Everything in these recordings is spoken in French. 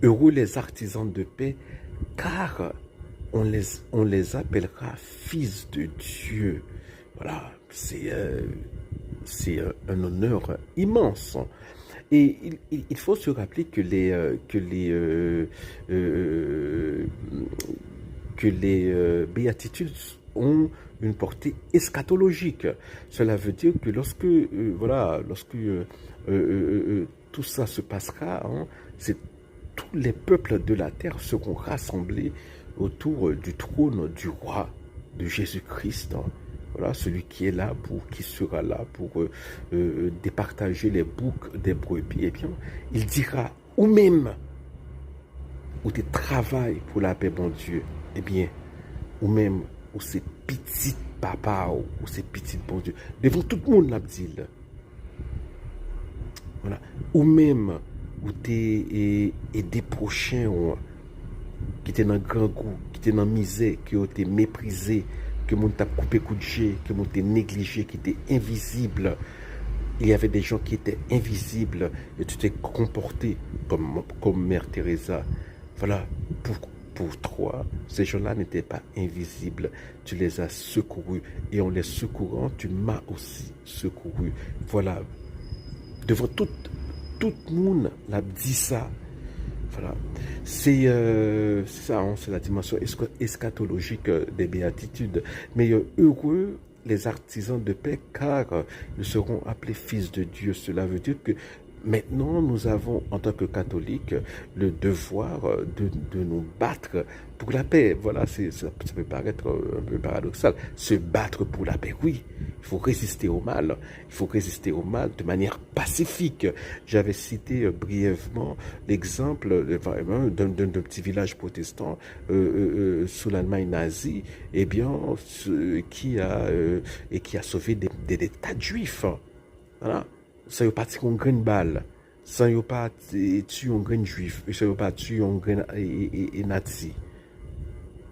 Heureux les artisans de paix, car on les appellera fils de Dieu. Voilà, c'est un honneur immense. Et il faut se rappeler euh, que les béatitudes ont une portée eschatologique. Cela veut dire que lorsque tout ça se passera, hein, c'est tous les peuples de la terre seront rassemblés autour du trône du roi de Jésus-Christ. Hein. Voilà, celui qui sera là pour départager les boucs des brebis. Eh bien, il dira, ou même, où tu travailles pour la paix, bon Dieu, eh bien, ou même, où c'est petit papa, ou c'est petit bon Dieu, devant tout le monde, l'a dit. Voilà. Ou même, où tu es des prochains, qui étaient dans grand goût, qui étaient dans misère, qui ont été méprisés, que mon t'a coupé coup de jet, que mon t'a négligé, qui étaient invisibles. Il y avait des gens qui étaient invisibles et tu t'es comporté comme Mère Teresa. Voilà, pour toi, ces gens-là n'étaient pas invisibles. Tu les as secourus et en les secourant, tu m'as aussi secouru. Voilà, devant tout le monde l'a dit ça. Voilà, c'est ça, hein, c'est la dimension eschatologique des béatitudes. Mais heureux les artisans de paix, car ils seront appelés fils de Dieu. Cela veut dire que maintenant, nous avons, en tant que catholiques, le devoir de nous battre pour la paix. Voilà, ça peut paraître un peu paradoxal. Se battre pour la paix, oui. Il faut résister au mal. Il faut résister au mal de manière pacifique. J'avais cité brièvement l'exemple d'un petit village protestant sous l'Allemagne nazie, eh bien, qui a sauvé des tas de juifs. Voilà. Ça n'a pas tiré une grande balle, ça n'a pas tué un grand juif, ça n'a pas tué un grand nazi.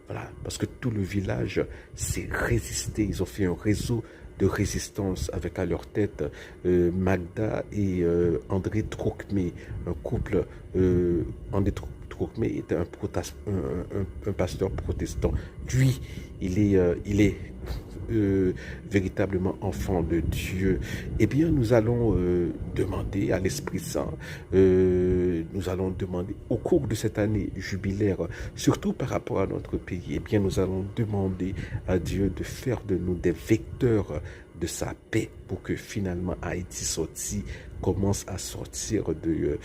Voilà, parce que tout le village s'est résisté. Ils ont fait un réseau de résistance avec à leur tête Magda et André Trocmé, un couple. André Trocmé était un pasteur protestant. Lui, il est véritablement enfant de Dieu. Eh bien, nous allons demander à l'Esprit Saint, nous allons demander au cours de cette année jubilaire, surtout par rapport à notre pays, eh bien, nous allons demander à Dieu de faire de nous des vecteurs de sa paix pour que finalement Haïti commence à sortir de